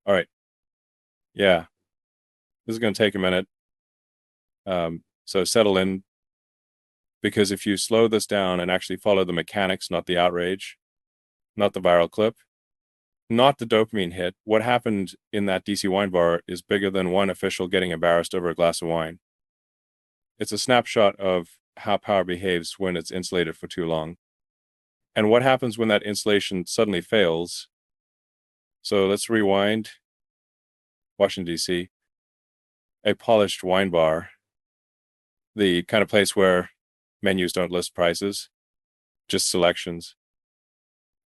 All right. Yeah, this is going to take a minute. So settle in, because if you slow this down and actually follow the mechanics, not the outrage, not the viral clip, not the dopamine hit, what happened in that DC wine bar is bigger than one official getting embarrassed over a glass of wine. It's a snapshot of how power behaves when it's insulated for too long. And what happens when that insulation suddenly fails? So let's rewind. Washington, D.C., a polished wine bar, the kind of place where menus don't list prices, just selections,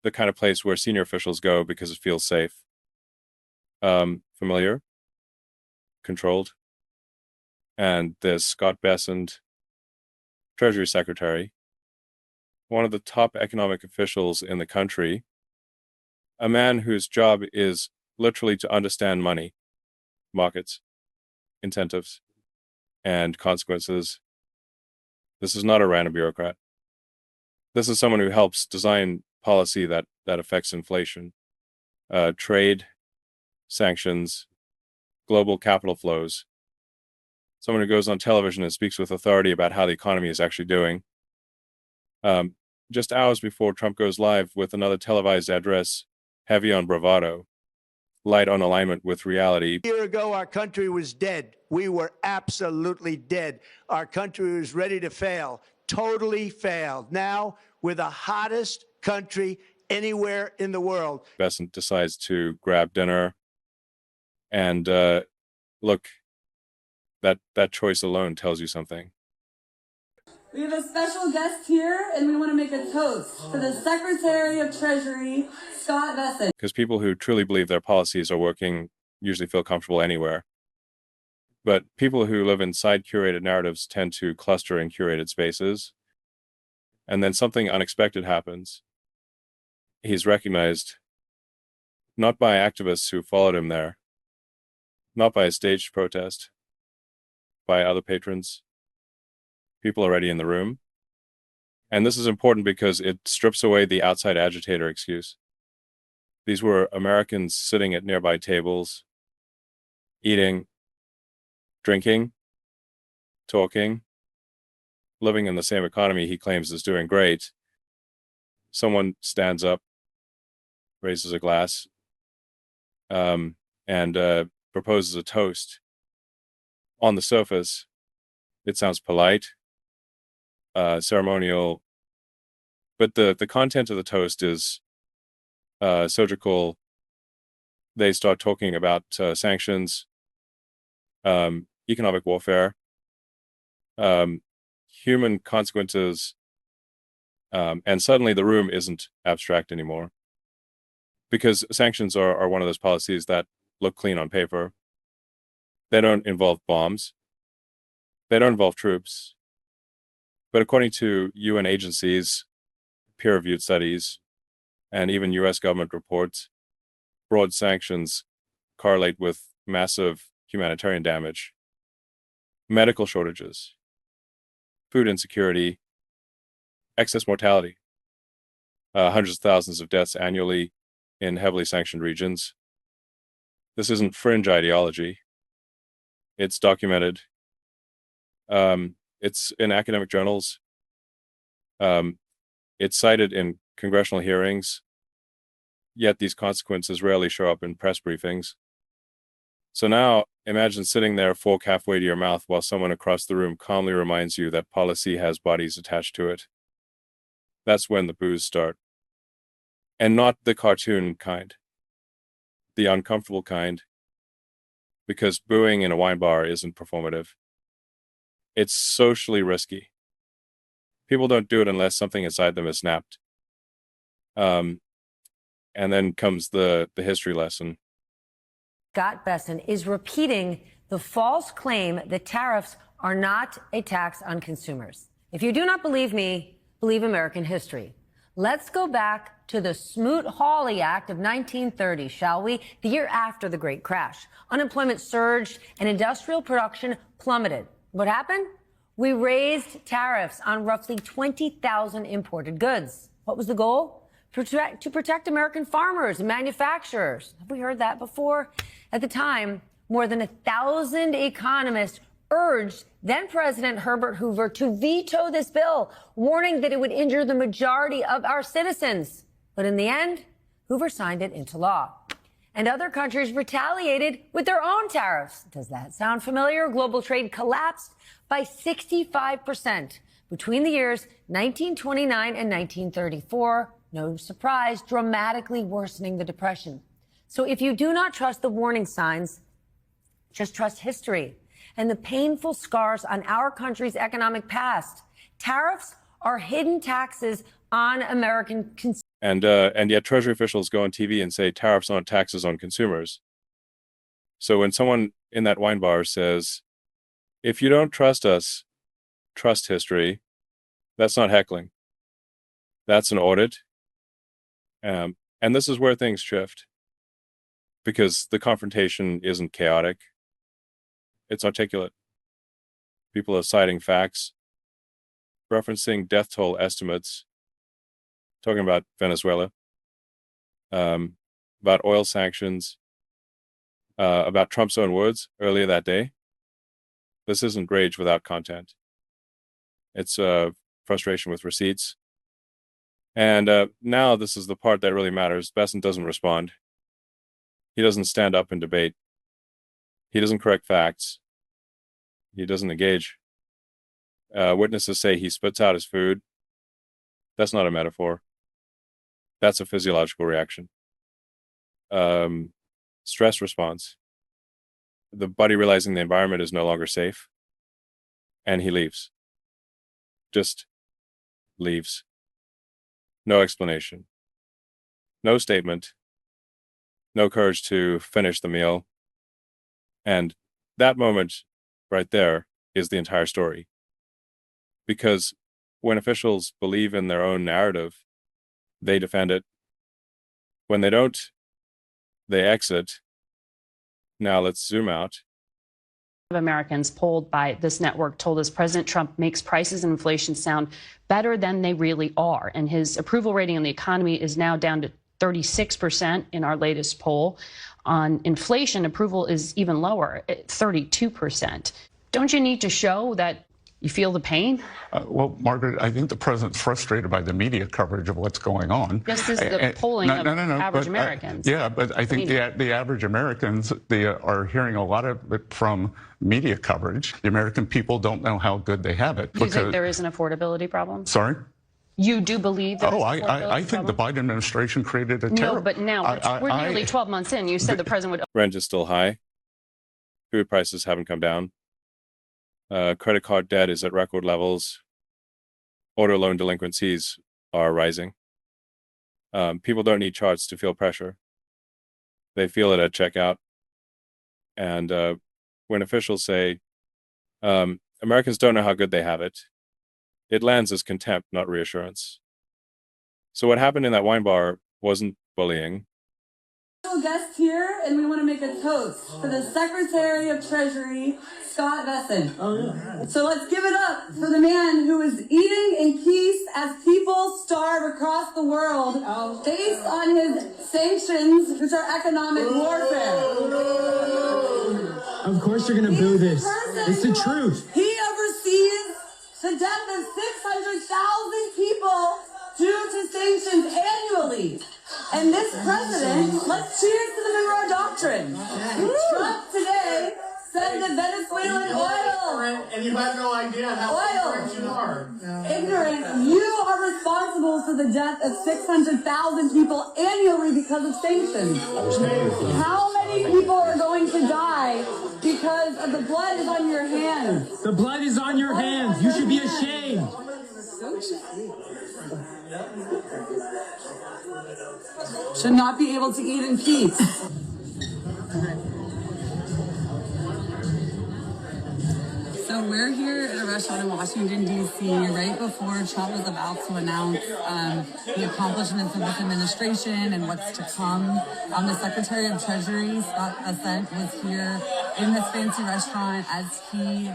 the kind of place where senior officials go because it feels safe. Familiar, controlled. And there's Scott Bessent, Treasury Secretary, one of the top economic officials in the country, a man whose job is literally to understand money, markets, incentives, and consequences. This is not a random bureaucrat. This is someone who helps design policy that affects inflation, trade, sanctions, global capital flows. Someone who goes on television and speaks with authority about how the economy is actually doing. Just hours before Trump goes live with another televised address heavy on bravado, light on alignment with reality. A year ago, our country was dead. We were absolutely dead. Our country was ready to fail, totally failed. Now, we're the hottest country anywhere in the world. Bessent decides to grab dinner, and look, that choice alone tells you something. We have a special guest here, and we want to make a toast for the Secretary of Treasury, Scott Bessent. Because people who truly believe their policies are working usually feel comfortable anywhere. But people who live inside curated narratives tend to cluster in curated spaces. And then something unexpected happens. He's recognized not by activists who followed him there, not by a staged protest, by other patrons, people already in the room. And this is important because it strips away the outside agitator excuse. These were Americans sitting at nearby tables, eating, drinking, talking, living in the same economy he claims is doing great. Someone stands up, raises a glass, and proposes a toast. On the surface, it sounds polite, ceremonial, but the content of the toast is surgical. They start talking about sanctions, economic warfare, human consequences, and suddenly the room isn't abstract anymore. Because sanctions are one of those policies that look clean on paper. They don't involve bombs. They don't involve troops. But according to UN agencies, peer-reviewed studies, and even US government reports, broad sanctions correlate with massive humanitarian damage, medical shortages, food insecurity, excess mortality, hundreds of thousands of deaths annually in heavily sanctioned regions. This isn't fringe ideology. It's documented. It's in academic journals. It's cited in congressional hearings, yet these consequences rarely show up in press briefings. So now imagine sitting there fork halfway to your mouth while someone across the room calmly reminds you that policy has bodies attached to it. That's when the boos start. And not the cartoon kind, the uncomfortable kind, because booing in a wine bar isn't performative. It's socially risky. People don't do it unless something inside them is snapped. And then comes the history lesson. Scott Bessent is repeating the false claim that tariffs are not a tax on consumers. If you do not believe me, believe American history. Let's go back to the Smoot-Hawley Act of 1930, shall we? The year after the Great Crash. Unemployment surged and industrial production plummeted. What happened? We raised tariffs on roughly 20,000 imported goods. What was the goal? to protect American farmers and manufacturers. Have we heard that before? At the time, more than 1,000 economists urged then-President Herbert Hoover to veto this bill, warning that it would injure the majority of our citizens. But in the end, Hoover signed it into law. And other countries retaliated with their own tariffs. Does that sound familiar? Global trade collapsed by 65% between the years 1929 and 1934. No surprise, dramatically worsening the Depression. So if you do not trust the warning signs, just trust history and the painful scars on our country's economic past. Tariffs are hidden taxes on American consumers. And yet Treasury officials go on TV and say tariffs aren't taxes on consumers. So when someone in that wine bar says, if you don't trust us, trust history, that's not heckling. That's an audit. And this is where things shift, because the confrontation isn't chaotic. It's articulate. People are citing facts, referencing death toll estimates, talking about Venezuela, about oil sanctions, about Trump's own words earlier that day. This isn't rage without content. It's frustration with receipts. And now this is the part that really matters. Besson doesn't respond. He doesn't stand up and debate. He doesn't correct facts. He doesn't engage. Witnesses say he spits out his food. That's not a metaphor. That's a physiological reaction. Stress response. The body realizing the environment is no longer safe. And he leaves. Just leaves. No explanation. No statement. No courage to finish the meal. And that moment right there is the entire story. Because when officials believe in their own narrative, they defend it. When they don't, they exit. Now let's zoom out. Americans polled by this network told us President Trump makes prices and inflation sound better than they really are. And his approval rating on the economy is now down to 36% in our latest poll. On inflation, approval is even lower, at 32%. Don't you need to show that you feel the pain? Well, Margaret, I think the president's frustrated by the media coverage of what's going on. Just as the polling of average Americans. Yeah, but I think the average Americans, they are hearing a lot of it from media coverage. The American people don't know how good they have it. Do you think there is an affordability problem? Sorry? You do believe that? Oh, I think the Biden administration created a terrible... No, but now we're nearly 12 months in. You said the president would... Rent is still high. Food prices haven't come down. Credit card debt is at record levels. Auto loan delinquencies are rising. People don't need charts to feel pressure. They feel it at checkout. And when officials say, Americans don't know how good they have it, it lands as contempt, not reassurance. So what happened in that wine bar wasn't bullying. Guest here, and we want to make a toast for the Secretary of Treasury, Scott Besson. So let's give it up for the man who is eating in peace as people starve across the world based on his sanctions, which are economic warfare. Of course you're going to boo this. It's the truth. He oversees the death of 600,000 people due to sanctions annually. And this president, let's cheers to the Monroe Doctrine. Trump today said that Venezuelan oil. And you have no idea how ignorant you are. Ignorant. You are responsible for the death of 600,000 people annually because of sanctions. How many people are going to die because of the blood is on your hands? The blood is on your hands. You should be ashamed. Should not be able to eat in peace. So we're here at a restaurant in Washington, D.C., right before Trump was about to announce the accomplishments of this administration and what's to come. The Secretary of Treasury, Scott Besson, was here in this fancy restaurant as he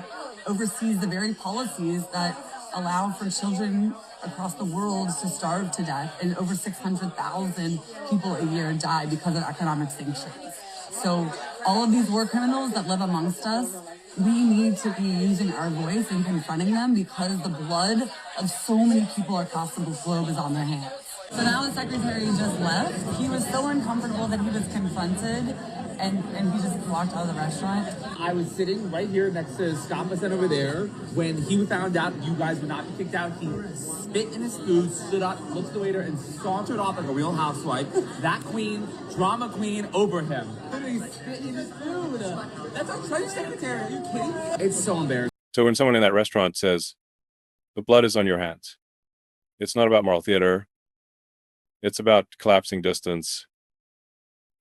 oversees the very policies that allow for children across the world to starve to death, and over 600,000 people a year die because of economic sanctions. So all of these war criminals that live amongst us, we need to be using our voice and confronting them because the blood of so many people across the globe is on their hands. So now the secretary just left. He was so uncomfortable that he was confronted and he just walked out of the restaurant. I was sitting right here next to Scott Bassett over there when he found out you guys would not be kicked out. He spit in his food, stood up, looked at the waiter, and sauntered off like a real housewife. That queen, drama queen, over him. Literally spit in his food. That's our Treasury secretary. Are you kidding me? It's so embarrassing. So when someone in that restaurant says, the blood is on your hands, it's not about moral theater. It's about collapsing distance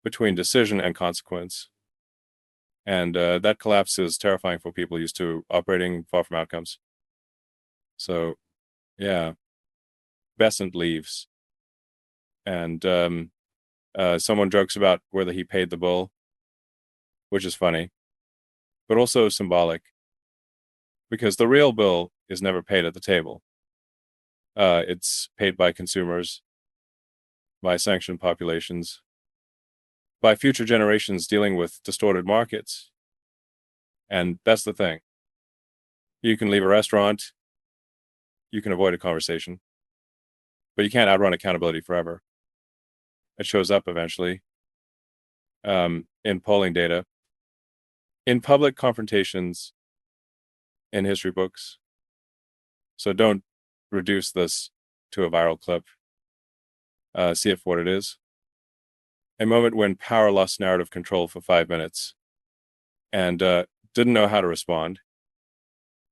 between decision and consequence. And that collapse is terrifying for people used to operating far from outcomes. So, yeah, Besant leaves. And someone jokes about whether he paid the bill, which is funny, but also symbolic. Because the real bill is never paid at the table. It's paid by consumers, by sanctioned populations, by future generations dealing with distorted markets. And that's the thing. You can leave a restaurant, you can avoid a conversation, but you can't outrun accountability forever. It shows up eventually in polling data, in public confrontations, in history books. So don't reduce this to a viral clip. See it for what it is. A moment when power lost narrative control for 5 minutes and didn't know how to respond.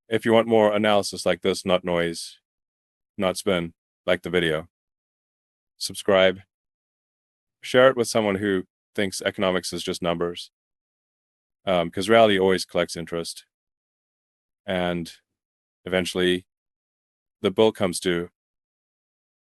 If you want more analysis like this, not noise, not spin, like the video. Subscribe. Share it with someone who thinks economics is just numbers. Because reality always collects interest. And eventually, the bill comes due.